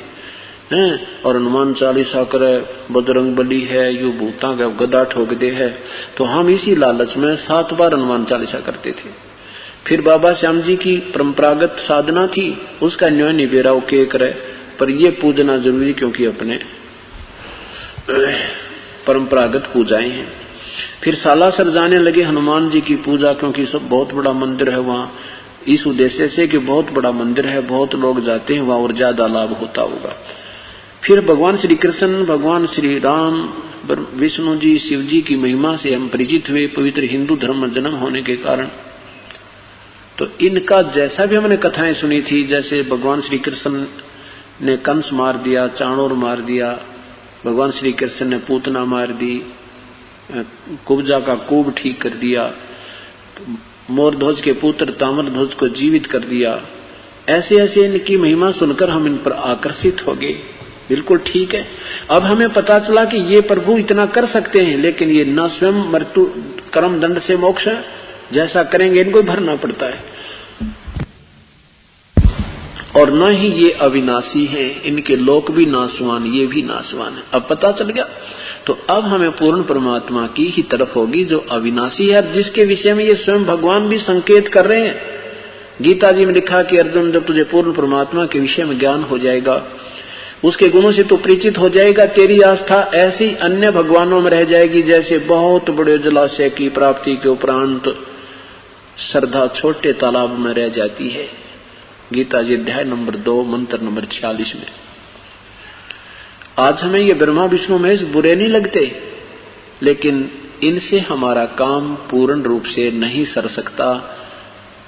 हैं। और हनुमान चालीसा करे, बजरंग बली है, यू भूता का गदा ठोक दे है। तो हम इसी लालच में 7 बार हनुमान चालीसा करते थे। फिर बाबा श्याम जी की परंपरागत साधना थी, उसका न्योय निबेरा के करे, पर ये पूजना जरूरी क्योंकि अपने परंपरागत पूजाएं हैं। फिर सालासर जाने लगे हनुमान जी की पूजा, क्योंकि सब बहुत बड़ा मंदिर है वहां, इस उद्देश्य से कि बहुत बड़ा मंदिर है, बहुत लोग जाते हैं वहां और ज्यादा लाभ होता होगा। फिर भगवान श्री कृष्ण, भगवान श्री राम, विष्णु जी, शिव जी की महिमा से हम परिचित हुए पवित्र हिंदू धर्म में जन्म होने के कारण। तो इनका जैसा भी हमने कथाएं सुनी थी, जैसे भगवान श्री कृष्ण ने कंस मार दिया, चाणूर मार दिया, भगवान श्री कृष्ण ने पूतना मार दी, कुब्जा का कूब ठीक कर दिया, मोरध्वज के पुत्र ताम्रध्वज को जीवित कर दिया, ऐसे ऐसे इनकी महिमा सुनकर हम इन पर आकर्षित हो गए। बिल्कुल ठीक है। अब हमें पता चला कि ये प्रभु इतना कर सकते हैं, लेकिन ये न स्वयं मृत्यु कर्म दंड से मोक्ष है, जैसा करेंगे इनको भरना पड़ता है, और न ही ये अविनाशी है, इनके लोक भी नाशवान, ये भी नाशवान है। अब पता चल गया। तो अब हमें पूर्ण परमात्मा की ही तरफ होगी जो अविनाशी है, जिसके विषय में ये स्वयं भगवान भी संकेत कर रहे हैं। गीता जी में लिखा कि अर्जुन, जब तुझे पूर्ण परमात्मा के विषय में ज्ञान हो जाएगा, उसके गुणों से तो परिचित हो जाएगा, तेरी आस्था ऐसी अन्य भगवानों में रह जाएगी जैसे बहुत बड़े जलाशय की प्राप्ति के उपरांत श्रद्धा छोटे तालाब में रह जाती है। गीता जी अध्याय नंबर 2 मंत्र नंबर 46 में। आज हमें ये ब्रह्मा विष्णु महेश बुरे नहीं लगते, लेकिन इनसे हमारा काम पूर्ण रूप से नहीं सर सकता,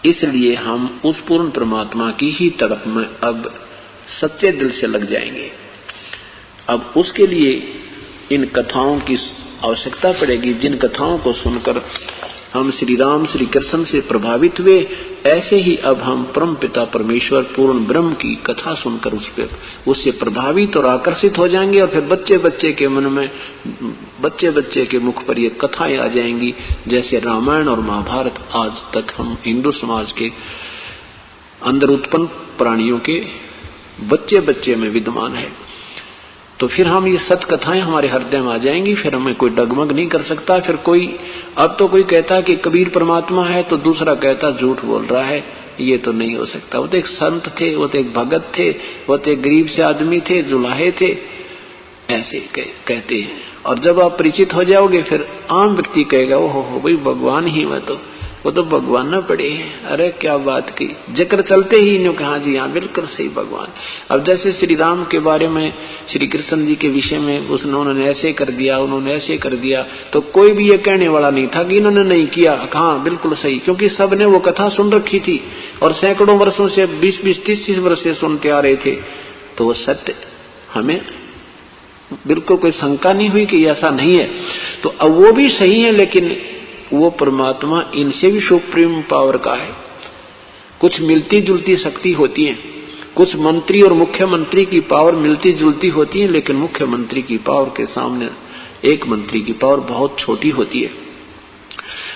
इसलिए हम उस पूर्ण परमात्मा की ही तरफ में अब सच्चे दिल से लग जाएंगे। अब उसके लिए इन कथाओं की आवश्यकता पड़ेगी, जिन कथाओं को सुनकर हम श्री राम श्री कृष्ण से प्रभावित हुए, ऐसे ही अब हम परम पिता परमेश्वर पूर्ण ब्रह्म की कथा सुनकर उससे प्रभावित और आकर्षित हो जाएंगे। और फिर बच्चे बच्चे के मन में, बच्चे बच्चे के मुख पर ये कथाएं आ जाएंगी, जैसे रामायण और महाभारत आज तक हम हिंदू समाज के अंदर उत्पन्न प्राणियों के बच्चे बच्चे में विद्यमान है। तो फिर हम ये सत कथाएं हमारे हृदय में आ जाएंगी, फिर हमें कोई डगमग नहीं कर सकता। फिर कोई, अब तो कोई कहता है कि कबीर परमात्मा है, तो दूसरा कहता झूठ बोल रहा है, ये तो नहीं हो सकता। वो तो एक संत थे, वो तो एक भगत थे, वो तो एक गरीब से आदमी थे, जुलाहे थे, ऐसे कहते हैं। और जब आप परिचित हो जाओगे, फिर आम व्यक्ति कहेगा ओहो भाई भगवान ही, मैं तो वो तो भगवान न पड़े हैं। अरे क्या बात की, जिक्र चलते ही इन्हों कहा जी हाँ बिल्कुल सही भगवान। अब जैसे श्री राम के बारे में, श्री कृष्ण जी के विषय में उन्होंने ऐसे कर दिया, उन्होंने ऐसे कर दिया, तो कोई भी ये कहने वाला नहीं था कि इन्होंने नहीं किया। हाँ बिल्कुल सही, क्योंकि सबने वो कथा सुन रखी थी और सैकड़ों वर्षों से 20-20, 30-30 वर्ष से सुनते आ रहे थे। तो वो सत्य हमें बिल्कुल कोई शंका नहीं हुई कि ऐसा नहीं है। तो अब वो भी सही है, लेकिन वो परमात्मा इनसे भी सुप्रीम पावर का है। कुछ मिलती जुलती शक्ति होती है, कुछ मंत्री और मुख्यमंत्री की पावर मिलती जुलती होती है, लेकिन मुख्यमंत्री की पावर के सामने एक मंत्री की पावर बहुत छोटी होती है।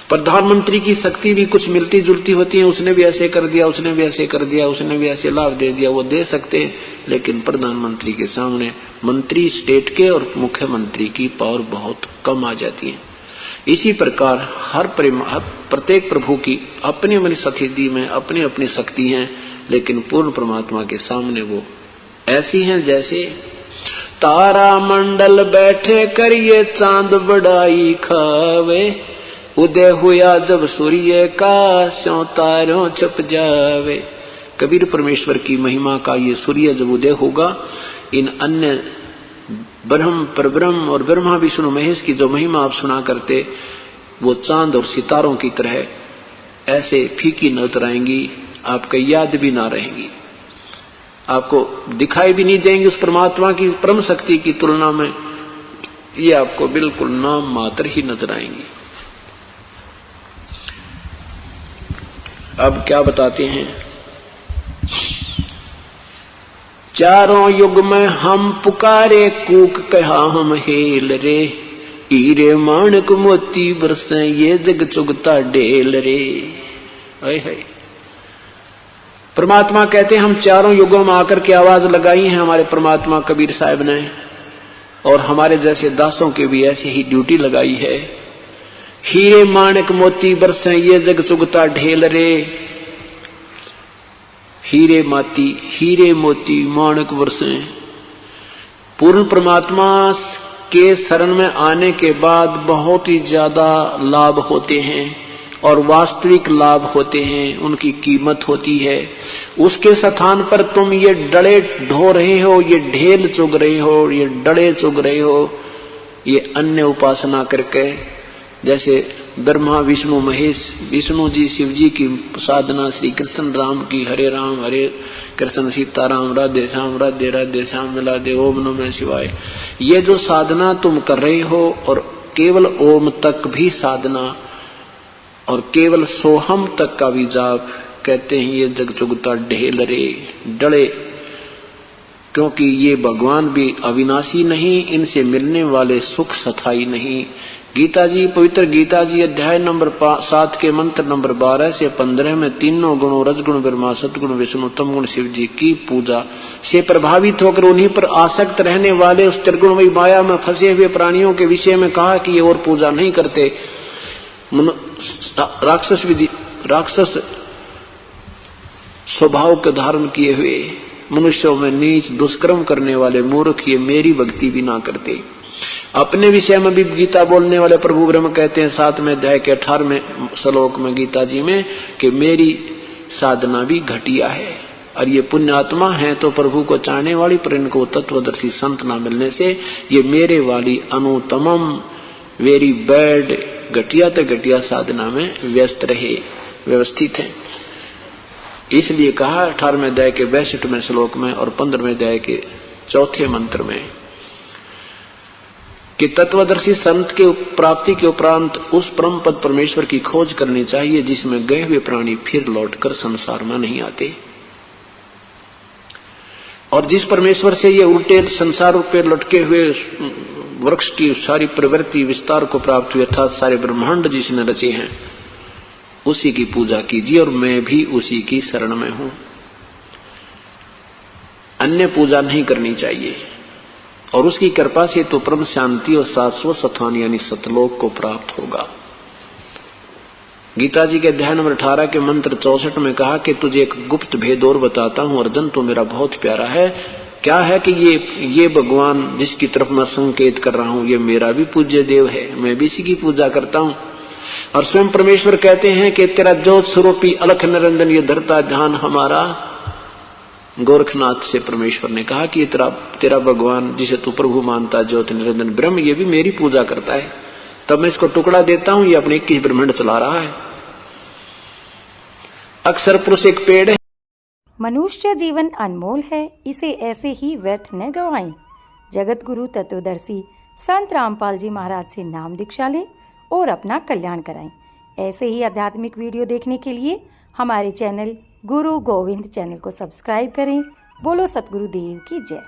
प्रधानमंत्री की शक्ति भी कुछ मिलती जुलती होती है, उसने भी ऐसे कर दिया, उसने भी ऐसे कर दिया, उसने भी ऐसे लाभ दे दिया, वो दे सकते हैं, लेकिन प्रधानमंत्री के सामने मंत्री स्टेट के और मुख्यमंत्री की पावर बहुत कम आ जाती है। इसी प्रकार हर प्रत्येक प्रभु की अपनी अपनी शक्ति में अपनी अपनी शक्ति है, लेकिन पूर्ण परमात्मा के सामने वो ऐसी हैं जैसे तारा मंडल बैठे करिए चांद बड़ाई खावे, उदय हुआ जब सूर्य का स्यों तारों छप जावे। कबीर परमेश्वर की महिमा का ये सूर्य जब उदय होगा, इन अन्य ब्रह्म परब्रह्म और ब्रह्मा विष्णु महेश की जो महिमा आप सुना करते, वो चांद और सितारों की तरह ऐसे फीकी नजर आएंगी, आपको याद भी ना रहेंगी, आपको दिखाई भी नहीं देंगी उस परमात्मा की परम शक्ति की तुलना में। ये आपको बिल्कुल नाम मात्र ही नजर आएंगी। अब क्या बताते हैं, चारों युग में हम पुकारे कूक कहा हम हेल रे, हीरे माणक मोती बरसे ये जग चुगता ढेल रे। है परमात्मा कहते हैं हम चारों युगों में आकर के आवाज लगाई है हमारे परमात्मा कबीर साहब ने, और हमारे जैसे दासों की भी ऐसी ही ड्यूटी लगाई है। हीरे माणक मोती बरसे ये जग चुगता ढेल रे, हीरे मोती माणक बरसे। पूर्ण परमात्मा के शरण में आने के बाद बहुत ही ज्यादा लाभ होते हैं और वास्तविक लाभ होते हैं, उनकी कीमत होती है। उसके स्थान पर तुम ये डड़े ढो रहे हो, ये ढेल चुग रहे हो, ये डड़े चुग रहे हो, ये अन्य उपासना करके, जैसे ब्रह्मा विष्णु महेश, विष्णु जी शिव जी की साधना, श्री कृष्ण राम की हरे राम हरे कृष्ण सीताराम राधे श्याम राधे राधे श्याम मिला दे ओम नमः शिवाय, ये जो साधना तुम कर रहे हो, और केवल ओम तक भी साधना और केवल सोहम तक का भी जाप, कहते हैं ये जग चुगता ढेल रे डड़े, क्योंकि ये भगवान भी अविनाशी नहीं, इनसे मिलने वाले सुख स्थायी नहीं। गीता जी, पवित्र गीता जी अध्याय नंबर 7 के मंत्र नंबर 12 से 15 में तीनों गुणों रजगुण ब्रह्मा सतगुण विष्णु तम गुण शिव जी की पूजा से प्रभावित होकर उन्हीं पर आसक्त रहने वाले उस त्रिगुणमयी माया में फंसे हुए प्राणियों के विषय में कहा कि ये और पूजा नहीं करते। राक्षस स्वभाव के धारण किए हुए मनुष्यों में नीच दुष्कर्म करने वाले मूर्ख ये मेरी भक्ति भी ना करते। अपने विषय में भी गीता बोलने वाले प्रभु ब्रह्म कहते हैं 7वें अध्याय के 18वें श्लोक में गीता जी में कि मेरी साधना भी घटिया है, और ये पुण्यात्मा है तो प्रभु को चाहने वाली, पर इनको तत्वदर्शी संत ना मिलने से ये मेरे वाली अनुतमम वेरी बैड घटिया तो घटिया साधना में व्यस्त रहे, व्यवस्थित है। इसलिए कहा 18वें अध्याय के 62वें श्लोक में और 15वें अध्याय के 4थे मंत्र में कि तत्वदर्शी संत के प्राप्ति के उपरांत उस परम पद परमेश्वर की खोज करनी चाहिए जिसमें गए हुए प्राणी फिर लौटकर संसार में नहीं आते। और जिस परमेश्वर से ये उल्टे संसार पे लटके हुए वृक्ष की सारी प्रवृत्ति विस्तार को प्राप्त हुई, अर्थात सारे ब्रह्मांड जिसने रचे हैं, उसी की पूजा कीजिए, और मैं भी उसी की शरण में हूं। अन्य पूजा नहीं करनी चाहिए, और उसकी कृपा से तो परम शांति और शाश्वत स्थान यानी सतलोक को प्राप्त होगा। गीता जी के अध्याय नंबर 18 के मंत्र 64 में कहा कि तुझे एक गुप्त भेद और बताता हूं अर्जुन, तो मेरा बहुत प्यारा है। क्या है कि ये भगवान जिसकी तरफ मैं संकेत कर रहा हूं, ये मेरा भी पूज्य देव है, मैं भी इसी की पूजा करता हूं। और स्वयं परमेश्वर कहते हैं कि तेरा ज्योत स्वरूपी अलख निरंजन ये धरता ध्यान हमारा। गोरखनाथ से परमेश्वर ने कहा कि तेरा भगवान जिसे तू प्रभु मानता ज्योति निरंजन ब्रह्म, ये भी मेरी पूजा करता है, तब मैं इसको टुकड़ा देता हूं, ये अपने 21 ब्रह्मांड चला रहा है। अक्सर पुरुष एक पेड़ है। मनुष्य जीवन अनमोल है, इसे ऐसे ही व्यर्थ न गवाएं। जगत गुरु तत्वदर्शी संत रामपाल जी महाराज से नाम दीक्षा लें और अपना कल्याण कराएं। ऐसे ही आध्यात्मिक वीडियो देखने के लिए हमारे चैनल गुरु गोविंद चैनल को सब्सक्राइब करें। बोलो सतगुरुदेव की जय।